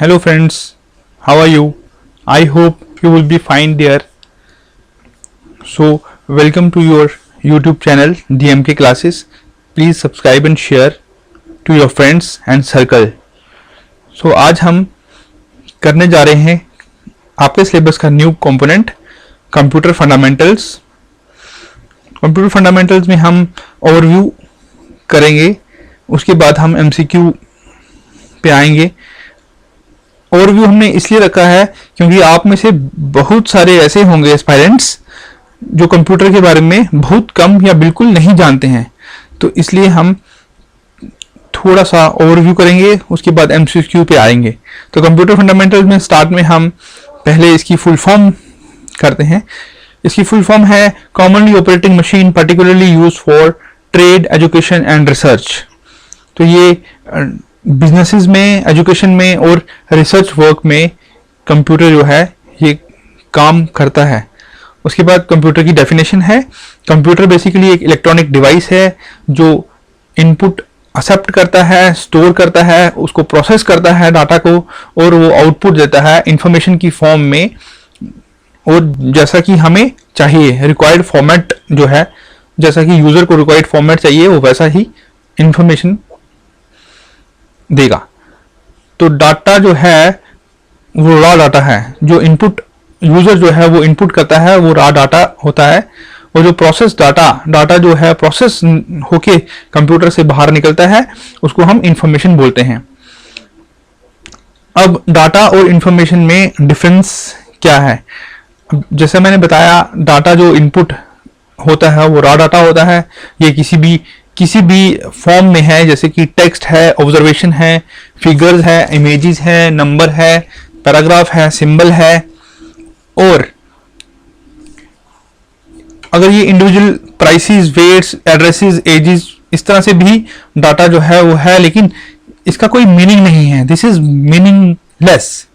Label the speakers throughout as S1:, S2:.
S1: Hello friends, how are you? I hope you will be fine there. So welcome to your YouTube channel DMK classes. Please subscribe and share to your friends and circle. So आज हम करने जा रहे हैं आपके syllabus का new component computer fundamentals. Computer fundamentals में हम ओवरव्यू करेंगे, उसके बाद हम एमसीक्यू पे आएंगे। ओवरव्यू हमने इसलिए रखा है क्योंकि आप में से बहुत सारे ऐसे होंगे एस्पायरेंट्स जो कंप्यूटर के बारे में बहुत कम या बिल्कुल नहीं जानते हैं, तो इसलिए हम थोड़ा सा ओवरव्यू करेंगे, उसके बाद एमसीक्यू पे आएंगे। तो कंप्यूटर फंडामेंटल्स में स्टार्ट में हम पहले इसकी फुल फॉर्म करते हैं। इसकी फुल फॉर्म है commonly operating machine particularly use for trade, education and research. तो ये बिजनेसेस में, एजुकेशन में और रिसर्च वर्क में कंप्यूटर जो है ये काम करता है। उसके बाद कंप्यूटर की डेफिनेशन है, कंप्यूटर बेसिकली एक इलेक्ट्रॉनिक डिवाइस है जो इनपुट एक्सेप्ट करता है, स्टोर करता है, उसको प्रोसेस करता है डाटा को, और वो आउटपुट देता है इंफॉर्मेशन की फॉर्म में, और जैसा कि हमें चाहिए रिक्वायर्ड फॉर्मेट जो है, जैसा कि यूजर को रिक्वायर्ड फॉर्मेट चाहिए वो वैसा ही इंफॉर्मेशन देगा। तो डाटा जो है वो रॉ डाटा है, जो इनपुट यूजर जो है वो इनपुट करता है वो रॉ डाटा होता है, और जो प्रोसेस डाटा जो है प्रोसेस होके कंप्यूटर से बाहर निकलता है उसको हम इंफॉर्मेशन बोलते हैं। अब डाटा और इंफॉर्मेशन में डिफरेंस क्या है? जैसे मैंने बताया, डाटा जो इनपुट होता है वो रॉ डाटा होता है। ये किसी भी फॉर्म में है, जैसे कि टेक्स्ट है, ऑब्जर्वेशन है, फिगर्स है, इमेजेस है, नंबर है, पैराग्राफ है, सिंबल है। और अगर ये individual prices, weights, addresses, ages, इस तरह से भी डाटा जो है वो है, लेकिन इसका कोई मीनिंग नहीं है। This is meaningless.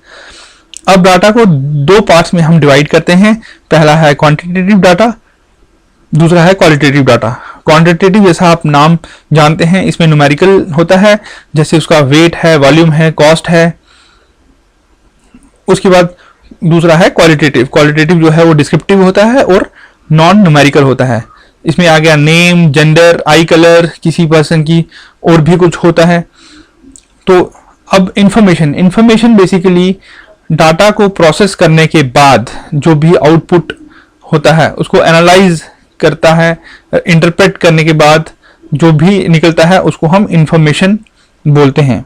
S1: अब डाटा को दो पार्ट्स में हम डिवाइड करते हैं। पहला है क्वांटिटेटिव डाटा, दूसरा है क्वालिटेटिव डाटा। क्वांटिटेटिव जैसा आप नाम जानते हैं, इसमें न्यूमेरिकल होता है, जैसे उसका वेट है, वॉल्यूम है, कॉस्ट है। उसके बाद दूसरा है क्वालिटेटिव। क्वालिटेटिव जो है वो डिस्क्रिप्टिव होता है और नॉन न्यूमेरिकल होता है। इसमें आ गया नेम, जेंडर, आई कलर, किसी पर्सन की, और भी कुछ होता है। तो अब इंफॉर्मेशन बेसिकली डाटा को प्रोसेस करने के बाद जो भी आउटपुट होता है उसको एनालाइज करता है, इंटरप्रेट करने के बाद जो भी निकलता है उसको हम इंफॉर्मेशन बोलते हैं।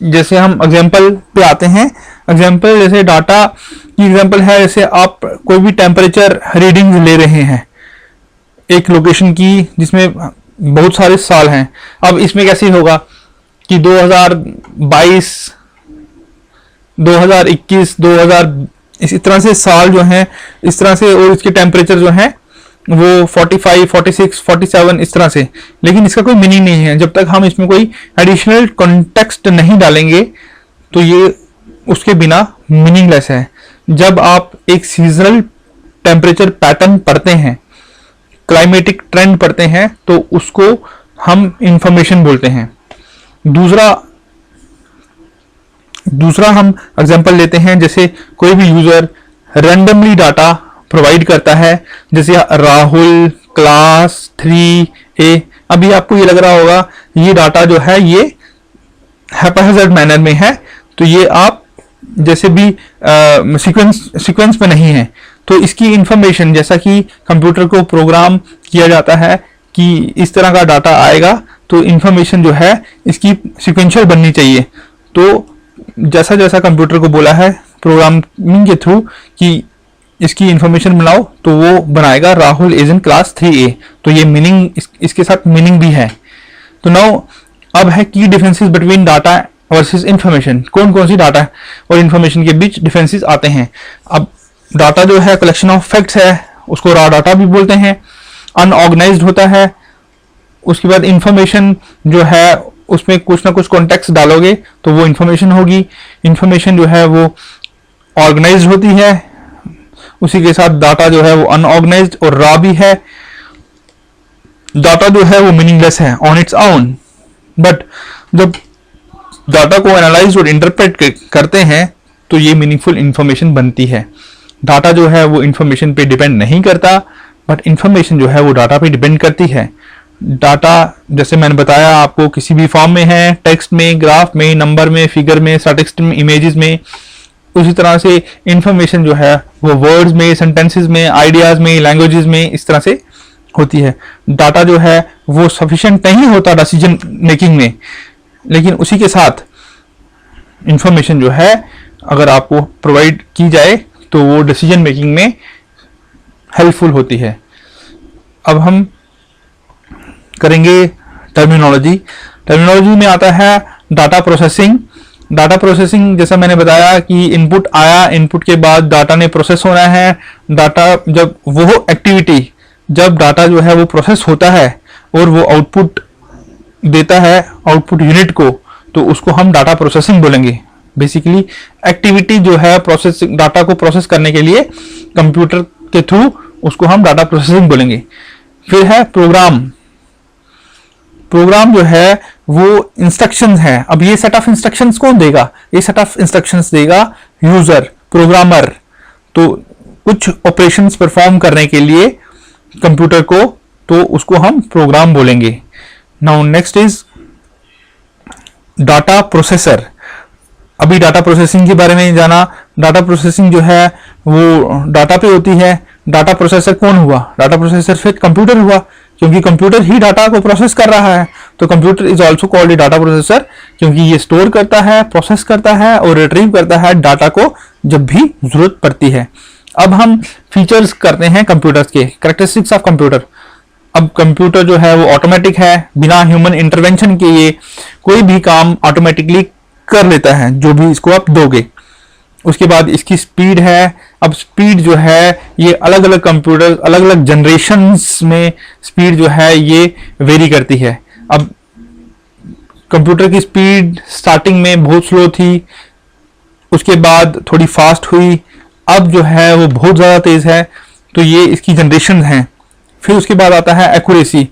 S1: जैसे हम एग्जांपल पे आते हैं। एग्जांपल जैसे डाटा की एग्जांपल है, जैसे आप कोई भी टेम्परेचर रीडिंग ले रहे हैं एक लोकेशन की जिसमें बहुत सारे साल हैं। अब इसमें कैसे होगा कि 2022, 2021, 2000 इस तरह से साल जो हैं इस तरह से, और इसके टेम्परेचर जो हैं वो 45, 46, 47 इस तरह से। लेकिन इसका कोई मीनिंग नहीं है जब तक हम इसमें कोई एडिशनल कॉन्टेक्स्ट नहीं डालेंगे, तो ये उसके बिना मीनिंगलेस है। जब आप एक सीजनल टेम्परेचर पैटर्न पढ़ते हैं, क्लाइमेटिक ट्रेंड पढ़ते हैं, तो उसको हम इंफॉर्मेशन बोलते हैं। दूसरा हम एग्जांपल लेते हैं, जैसे कोई भी यूजर रैंडमली डाटा प्रोवाइड करता है, जैसे राहुल क्लास 3A। अभी आपको ये लग रहा होगा ये डाटा जो है ये हैप्पैजार्ड मैनर में है, तो ये आप जैसे भी सीक्वेंस में नहीं है। तो इसकी इंफॉर्मेशन, जैसा कि कंप्यूटर को प्रोग्राम किया जाता है कि इस तरह का डाटा आएगा, तो इंफॉर्मेशन जो है इसकी सीक्वेंशियल बननी चाहिए। तो जैसा जैसा कंप्यूटर को बोला है प्रोग्रामिंग के थ्रू कि इसकी इंफॉर्मेशन बनाओ, तो वो बनाएगा Rahul is in class 3A। तो ये मीनिंग, इसके साथ मीनिंग भी है। तो नाउ अब है की differences between data versus information. कौन कौन सी डाटा और इंफॉर्मेशन के बीच डिफरेंसेस आते हैं? अब डाटा जो है कलेक्शन ऑफ फैक्ट्स है, उसको रॉ डाटा भी बोलते हैं, अनऑर्गेनाइज्ड होता है। उसके बाद इंफॉर्मेशन जो है उसमें कुछ ना कुछ कॉन्टेक्स्ट डालोगे तो वो इंफॉर्मेशन होगी। इंफॉर्मेशन जो है वो ऑर्गेनाइज्ड होती है, उसी के साथ डाटा जो है वो अनऑर्गेनाइज्ड और रॉ भी है। डाटा जो है वो मीनिंगलेस है ऑन इट्स ओन, बट जब डाटा को एनालाइज और इंटरप्रेट करते हैं तो ये मीनिंगफुल इंफॉर्मेशन बनती है। डाटा जो है वो इंफॉर्मेशन पे डिपेंड नहीं करता, बट इंफॉर्मेशन जो है वो डाटा पे डिपेंड करती है। डाटा जैसे मैंने बताया आपको किसी भी फॉर्म में है, टेक्स्ट में, ग्राफ में, नंबर में, फिगर में, स्टैटिस्टिक्स में, इमेजेस में। उसी तरह से इंफॉर्मेशन जो है वो वर्ड्स में, सेंटेंसेस में, आइडियाज में, लैंग्वेजेस में इस तरह से होती है। डाटा जो है वो सफिशिएंट नहीं होता डिसीजन मेकिंग में, लेकिन उसी के साथ इंफॉर्मेशन जो है अगर आपको प्रोवाइड की जाए तो वो डिसीजन मेकिंग में हेल्पफुल होती है। अब हम करेंगे टर्मिनोलॉजी। टर्मिनोलॉजी में आता है डाटा प्रोसेसिंग। डाटा प्रोसेसिंग जैसा मैंने बताया कि इनपुट आया, इनपुट के बाद डाटा ने प्रोसेस होना है। डाटा जब वो एक्टिविटी, जब डाटा जो है वो प्रोसेस होता है और वो आउटपुट देता है आउटपुट यूनिट को, तो उसको हम डाटा प्रोसेसिंग बोलेंगे। बेसिकली एक्टिविटी जो है प्रोसेसिंग, डाटा को प्रोसेस करने के लिए कंप्यूटर के थ्रू, उसको हम डाटा प्रोसेसिंग बोलेंगे। फिर है प्रोग्राम। प्रोग्राम जो है वो इंस्ट्रक्शंस है। अब ये सेट ऑफ इंस्ट्रक्शंस कौन देगा? ये सेट ऑफ इंस्ट्रक्शंस देगा यूजर, प्रोग्रामर। तो कुछ ऑपरेशंस परफॉर्म करने के लिए कंप्यूटर को, तो उसको हम प्रोग्राम बोलेंगे। Now next is data processor. अभी डाटा प्रोसेसिंग के बारे में जाना। डाटा प्रोसेसिंग जो है वो डाटा पे होती है। डाटा प्रोसेसर कौन हुआ? डाटा प्रोसेसर फिर कंप्यूटर हुआ, क्योंकि कंप्यूटर ही डाटा को प्रोसेस कर रहा है। तो computer is also called a data processor, क्योंकि ये स्टोर करता है, प्रोसेस करता है और रिट्रीव करता है डाटा को जब भी जरूरत पड़ती है। अब हम फीचर्स करते हैं कंप्यूटर्स के, कैरेक्टरिस्टिक्स ऑफ कंप्यूटर। अब कंप्यूटर जो है वो ऑटोमेटिक है, बिना ह्यूमन इंटरवेंशन के ये कोई भी काम ऑटोमेटिकली कर लेता है जो भी इसको आप दोगे। उसके बाद इसकी स्पीड है। अब स्पीड जो है ये अलग अलग कंप्यूटर, अलग अलग जनरेशन्स में स्पीड जो है ये वेरी करती है। अब कंप्यूटर की स्पीड स्टार्टिंग में बहुत स्लो थी, उसके बाद थोड़ी फास्ट हुई, अब जो है वो बहुत ज़्यादा तेज़ है। तो ये इसकी जनरेशन हैं। फिर उसके बाद आता है एक्यूरेसी।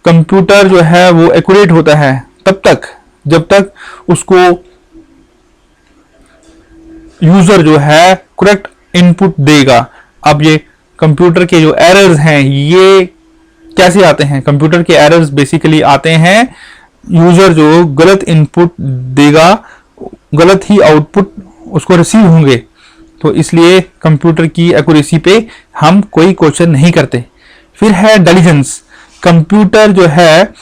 S1: कंप्यूटर जो है वो एक्यूरेट होता है तब तक जब तक उसको यूजर जो है करेक्ट इनपुट देगा। अब ये कंप्यूटर के जो एरर्स हैं ये कैसे आते हैं? कंप्यूटर के एरर्स बेसिकली आते हैं यूजर जो गलत इनपुट देगा, गलत ही आउटपुट उसको रिसीव होंगे। तो इसलिए कंप्यूटर की एक्यूरेसी पे हम कोई क्वेश्चन नहीं करते। फिर है डिलीजेंस। कंप्यूटर जो है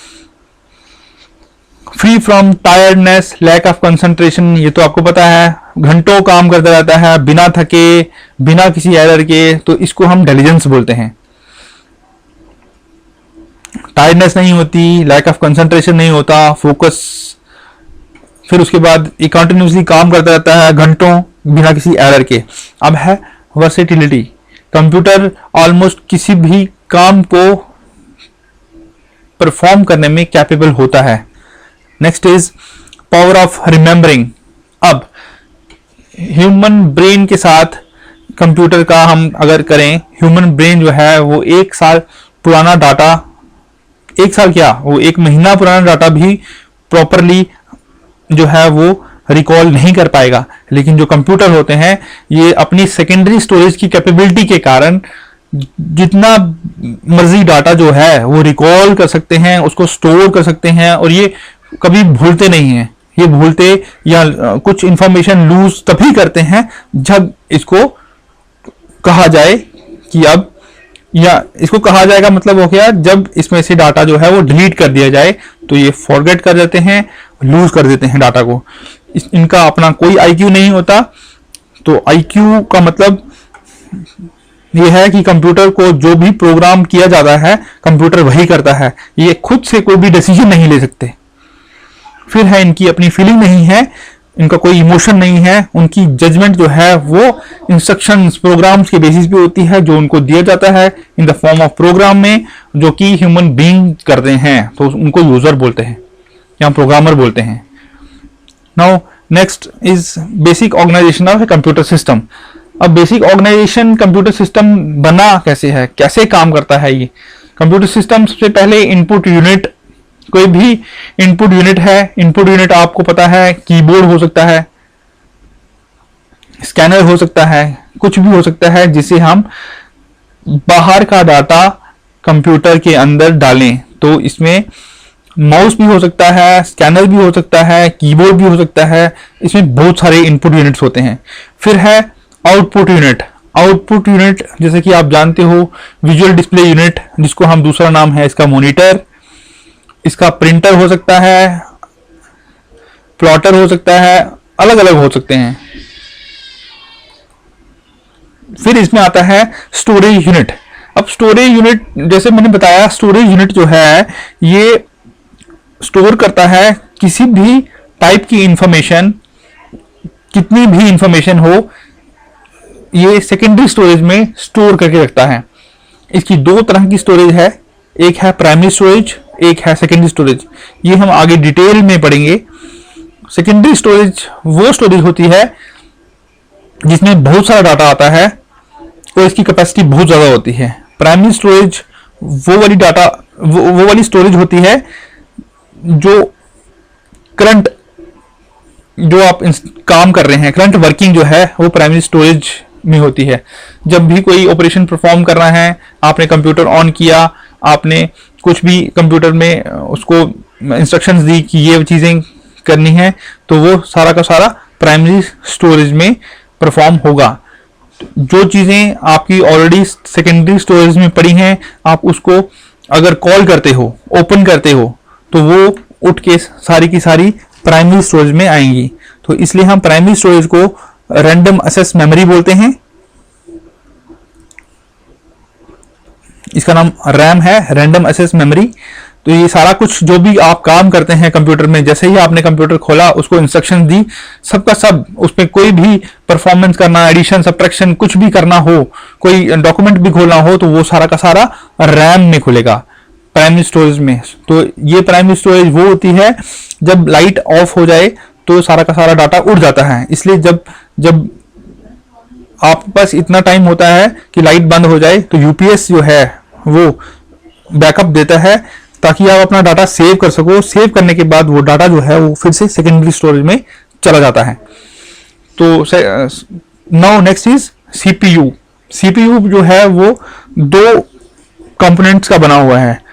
S1: free from tiredness, lack of concentration, ये तो आपको पता है, घंटों काम करता रहता है बिना थके, बिना किसी एरर के, तो इसको हम डिलीजेंस बोलते हैं। टायर्डनेस नहीं होती, लैक ऑफ कंसंट्रेशन नहीं होता, फोकस। फिर उसके बाद ये कंटिन्यूसली काम करता रहता है घंटों बिना किसी एरर के। अब है वर्सेटिलिटी। कंप्यूटर ऑलमोस्ट किसी भी काम को परफॉर्म करने में कैपेबल होता है। Next is power of remembering. अब ह्यूमन ब्रेन के साथ कंप्यूटर का हम अगर करें, ह्यूमन ब्रेन जो है वो 1 साल पुराना डाटा, 1 साल क्या, वो 1 महीना पुराना डाटा भी प्रॉपरली जो है वो रिकॉल नहीं कर पाएगा। लेकिन जो कंप्यूटर होते हैं ये अपनी सेकेंडरी स्टोरेज की कैपेबिलिटी के कारण जितना मर्जी डाटा जो है वो रिकॉल कर सकते हैं, उसको स्टोर कर सकते हैं, और ये कभी भूलते नहीं हैं। ये भूलते या कुछ इंफॉर्मेशन लूज तभी करते हैं जब इसको कहा जाए कि अब, या इसको कहा जाएगा मतलब हो गया जब इसमें से डाटा जो है वो डिलीट कर दिया जाए, तो ये फॉरगेट कर देते हैं, लूज कर देते हैं डाटा को। इनका अपना कोई आईक्यू नहीं होता। तो आईक्यू का मतलब ये है कि कंप्यूटर को जो भी प्रोग्राम किया जाता है कंप्यूटर वही करता है, ये खुद से कोई भी डिसीजन नहीं ले सकते। फिर है इनकी अपनी फीलिंग नहीं है, इनका कोई इमोशन नहीं है, उनकी जजमेंट जो है वो इंस्ट्रक्शंस, प्रोग्राम्स के बेसिस पे होती है जो उनको दिया जाता है in the form of program में, जो कि ह्यूमन बीइंग करते हैं, तो उनको यूजर बोलते हैं या प्रोग्रामर बोलते हैं। Now next is basic organisation of a computer system. अब बेसिक ऑर्गेनाइजेशन कंप्यूटर सिस्टम बना कैसे है, कैसे काम करता है ये कंप्यूटर सिस्टम? सबसे पहले इनपुट यूनिट कोई भी इनपुट यूनिट है, इनपुट यूनिट आपको पता है कीबोर्ड हो सकता है, स्कैनर हो सकता है, कुछ भी हो सकता है जिसे हम बाहर का डाटा कंप्यूटर के अंदर डालें। तो इसमें माउस भी हो सकता है, स्कैनर भी हो सकता है, कीबोर्ड भी हो सकता है, इसमें बहुत सारे इनपुट यूनिट्स होते हैं। फिर है आउटपुट यूनिट। आउटपुट यूनिट जैसे कि आप जानते हो विजुअल डिस्प्ले यूनिट, जिसको हम दूसरा नाम है इसका मॉनिटर, इसका प्रिंटर हो सकता है, प्लॉटर हो सकता है, अलग अलग हो सकते हैं। फिर इसमें आता है स्टोरेज यूनिट। अब स्टोरेज यूनिट जैसे मैंने बताया, स्टोरेज यूनिट जो है ये स्टोर करता है किसी भी टाइप की इंफॉर्मेशन, कितनी भी इंफॉर्मेशन हो, ये सेकेंडरी स्टोरेज में स्टोर करके रखता है। इसकी दो तरह की स्टोरेज है, एक है प्राइमरी स्टोरेज, एक है सेकेंडरी स्टोरेज। ये हम आगे डिटेल में पढ़ेंगे। सेकेंडरी स्टोरेज वो स्टोरेज होती है जिसमें बहुत सारा डाटा आता है और इसकी कैपेसिटी बहुत ज्यादा होती है। प्राइमरी स्टोरेज वो वाली डाटा वो वाली स्टोरेज होती है जो करंट जो आप काम कर रहे हैं, करंट वर्किंग जो है वो प्राइमरी स्टोरेज में होती है। जब भी कोई ऑपरेशन परफॉर्म कर रहा है, आपने कंप्यूटर ऑन किया, आपने कुछ भी कंप्यूटर में उसको इंस्ट्रक्शंस दी कि ये चीजें करनी है, तो वो सारा का सारा प्राइमरी स्टोरेज में परफॉर्म होगा। जो चीजें आपकी ऑलरेडी सेकेंडरी स्टोरेज में पड़ी हैं, आप उसको अगर कॉल करते हो, ओपन करते हो, तो वो उठ के सारी की सारी प्राइमरी स्टोरेज में आएंगी। तो इसलिए हम प्राइमरी स्टोरेज को रैंडम एक्सेस मेमोरी बोलते हैं। इसका नाम रैम है, रैंडम एक्सेस मेमोरी। तो ये सारा कुछ जो भी आप काम करते हैं कंप्यूटर में, जैसे ही आपने कंप्यूटर खोला, उसको इंस्ट्रक्शन दी, सबका सब उसमें कोई भी परफॉर्मेंस करना, एडिशन, सब्ट्रैक्शन कुछ भी करना हो, कोई डॉक्यूमेंट भी खोलना हो, तो वो सारा का सारा रैम में खुलेगा, प्राइमरी स्टोरेज में। तो ये प्राइमरी स्टोरेज वो होती है जब लाइट ऑफ हो जाए तो सारा का सारा डाटा उड़ जाता है। इसलिए जब आपके पास इतना टाइम होता है कि लाइट बंद हो जाए, तो यूपीएस जो है वो बैकअप देता है ताकि आप अपना डाटा सेव कर सको। सेव करने के बाद वो डाटा जो है वो फिर से सेकेंडरी स्टोरेज में चला जाता है। तो now next is CPU. CPU जो है वो दो कंपोनेंट्स का बना हुआ है।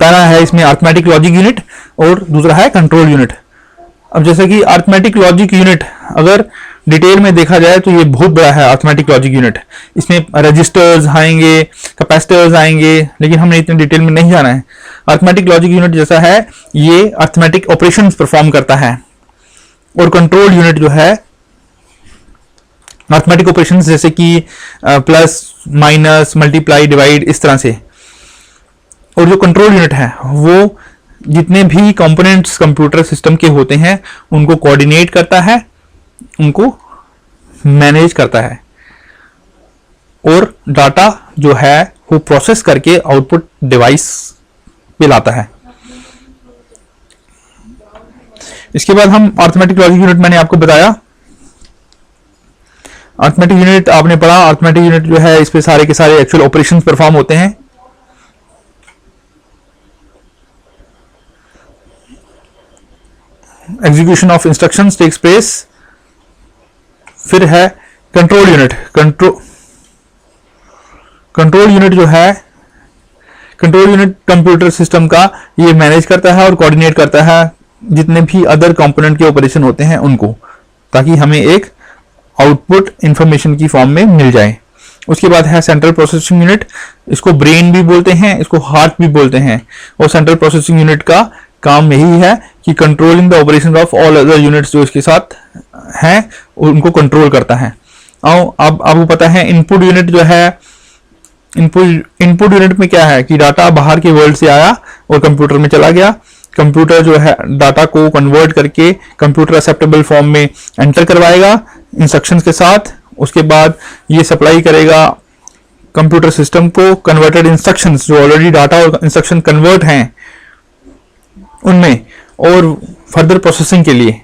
S1: पहला है इसमें अरिथमेटिक लॉजिक यूनिट और दूसरा है कंट्रोल यूनिट। अब जैसे कि अरिथमेटिक लॉजिक यूनिट अगर डिटेल में देखा जाए तो ये बहुत बड़ा है अरिथमेटिक लॉजिक यूनिट। इसमें रजिस्टर्स आएंगे, कैपेसिटर्स आएंगे, लेकिन हमने इतने डिटेल में नहीं जाना है। अरिथमेटिक लॉजिक यूनिट जैसा है ये अरिथमेटिक ऑपरेशंस परफॉर्म करता है, और कंट्रोल यूनिट जो है अरिथमेटिक ऑपरेशंस जैसे कि प्लस, माइनस, मल्टीप्लाई, डिवाइड, इस तरह से। और जो कंट्रोल यूनिट है वो जितने भी कंपोनेंट्स कंप्यूटर सिस्टम के होते हैं उनको कोऑर्डिनेट करता है, उनको मैनेज करता है, और डाटा जो है वो प्रोसेस करके आउटपुट डिवाइस पे लाता है। इसके बाद हम अरिथमेटिक लॉजिक यूनिट मैंने आपको बताया। अरिथमेटिक यूनिट आपने पढ़ा। अरिथमेटिक यूनिट जो है इस पे सारे के सारे एक्चुअल ऑपरेशंस परफॉर्म होते हैं। Execution of instructions takes place. फिर है कंट्रोल यूनिट। कंट्रोल यूनिट जो है, कंट्रोल यूनिट कंप्यूटर सिस्टम का ये मैनेज करता है और कोऑर्डिनेट करता है जितने भी अदर कंपोनेंट के ऑपरेशन होते हैं उनको, ताकि हमें एक आउटपुट इंफॉर्मेशन की फॉर्म में मिल जाए। उसके बाद है सेंट्रल प्रोसेसिंग यूनिट। इसको ब्रेन भी बोलते हैं, इसको हार्ट भी बोलते हैं। और सेंट्रल प्रोसेसिंग यूनिट का काम यही है कि controlling the operation of all other units जो इसके साथ हैं उनको कंट्रोल करता है। अब आपको पता है इनपुट यूनिट जो है, इनपुट यूनिट में क्या है कि डाटा बाहर के वर्ल्ड से आया और कंप्यूटर में चला गया। कंप्यूटर जो है डाटा को कन्वर्ट करके कंप्यूटर एक्सेप्टेबल फॉर्म में एंटर करवाएगा इंस्ट्रक्शंस के साथ। उसके बाद ये सप्लाई करेगा कंप्यूटर सिस्टम को कन्वर्टेड इंस्ट्रक्शंस, जो ऑलरेडी डाटा और इंस्ट्रक्शन कन्वर्ट हैं उनमें, और फर्दर प्रोसेसिंग के लिए।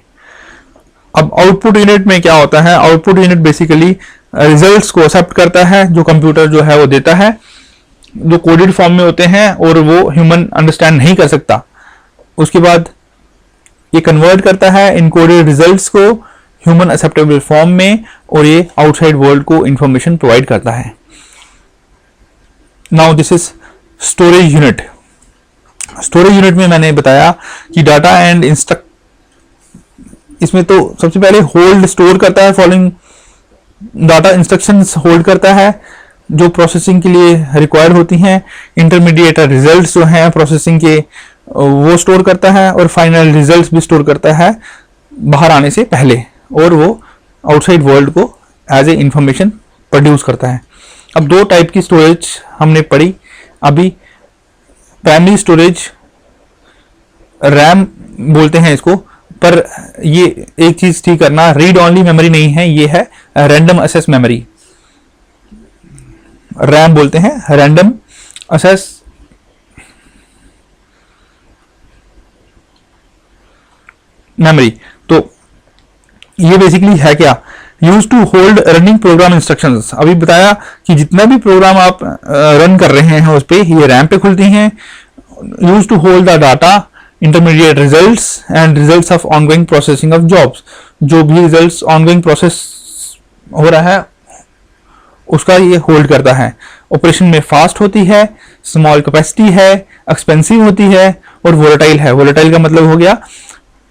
S1: अब आउटपुट यूनिट में क्या होता है? आउटपुट यूनिट बेसिकली रिजल्ट्स को एक्सेप्ट करता है जो कंप्यूटर जो है वो देता है। जो कोडेड फॉर्म में होते हैं और वो ह्यूमन अंडरस्टैंड नहीं कर सकता। उसके बाद ये कन्वर्ट करता है इनकोडेड रिजल्ट्स को ह्यूमन एक्सेप्टेबल फॉर्म में और ये आउटसाइड वर्ल्ड को इंफॉर्मेशन प्रोवाइड करता है। Now this is storage unit. Storage unit में मैंने बताया कि डाटा एंड इंस्ट्रक्ट, इसमें तो सबसे पहले होल्ड स्टोर करता है, फॉलोइंग डाटा इंस्ट्रक्शंस होल्ड करता है जो प्रोसेसिंग के लिए रिक्वायर्ड होती हैं। इंटरमीडिएट रिजल्ट्स जो हैं प्रोसेसिंग के वो स्टोर करता है और फाइनल रिजल्ट्स भी स्टोर करता है बाहर आने से पहले, और वो आउटसाइड वर्ल्ड को एज ए इंफॉर्मेशन प्रोड्यूस करता है। अब दो टाइप की स्टोरेज हमने पढ़ी अभी। प्राइमरी स्टोरेज रैम बोलते हैं इसको, पर ये एक चीज ठीक करना, रीड ओनली मेमोरी नहीं है, ये है रैंडम एक्सेस मेमोरी। रैम बोलते हैं रैंडम एक्सेस मेमोरी। तो ये बेसिकली है क्या, use to hold running program instructions. अभी बताया कि जितना भी प्रोग्राम आप रन कर रहे हैं उस पे ये रैम पे खुलती हैं। Use to hold the data, intermediate results and results of ongoing processing of jobs. जो भी रिजल्ट्स ऑनगोइंग प्रोसेस हो रहा है उसका ये होल्ड करता है। ऑपरेशन में फास्ट होती है, स्मॉल कैपेसिटी है, एक्सपेंसिव होती है और वोलेटाइल है। वोलेटाइल का मतलब हो गया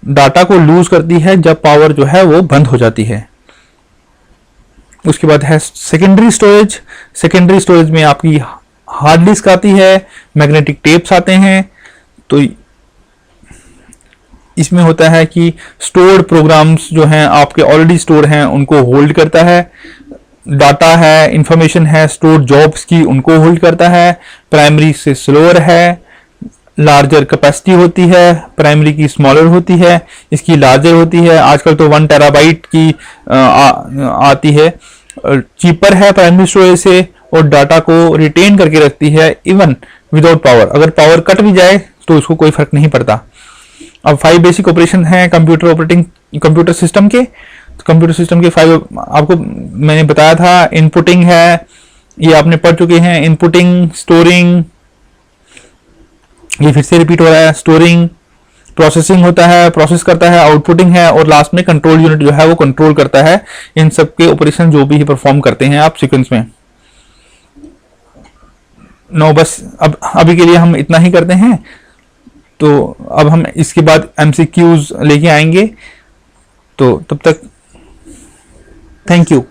S1: डाटा को लूज करती है जब पावर जो है वो बंद हो जाती है। उसके बाद है सेकेंडरी स्टोरेज। सेकेंडरी स्टोरेज में आपकी हार्ड डिस्क आती है, मैग्नेटिक टेप्स आते हैं। तो इसमें होता है कि स्टोर्ड प्रोग्राम्स जो हैं आपके ऑलरेडी स्टोर हैं उनको होल्ड करता है। डाटा है, इंफॉर्मेशन है स्टोर्ड जॉब्स की, उनको होल्ड करता है। प्राइमरी से स्लोअर है, लार्जर कैपेसिटी होती है। प्राइमरी की स्मॉलर होती है, इसकी लार्जर होती है। आजकल तो 1 टेराबाइट की आती है। चीपर है प्राइमरी स्टोरेज से और डाटा को रिटेन करके रखती है इवन विदाउट पावर। अगर पावर कट भी जाए तो उसको कोई फर्क नहीं पड़ता। अब 5 बेसिक ऑपरेशन हैं कंप्यूटर सिस्टम के। तो कंप्यूटर सिस्टम के 5 आपको मैंने बताया था। इनपुटिंग है, ये आपने पढ़ चुके हैं। इनपुटिंग, स्टोरिंग, ये फिर से रिपीट हो रहा है। स्टोरिंग, प्रोसेसिंग होता है, प्रोसेस करता है, आउटपुटिंग है और लास्ट में कंट्रोल यूनिट जो है वो कंट्रोल करता है इन सब के ऑपरेशन जो भी परफॉर्म करते हैं आप सीक्वेंस में। नो, बस अब अभी के लिए हम इतना ही करते हैं। तो अब हम इसके बाद MCQs लेके आएंगे। तो तब तक थैंक यू।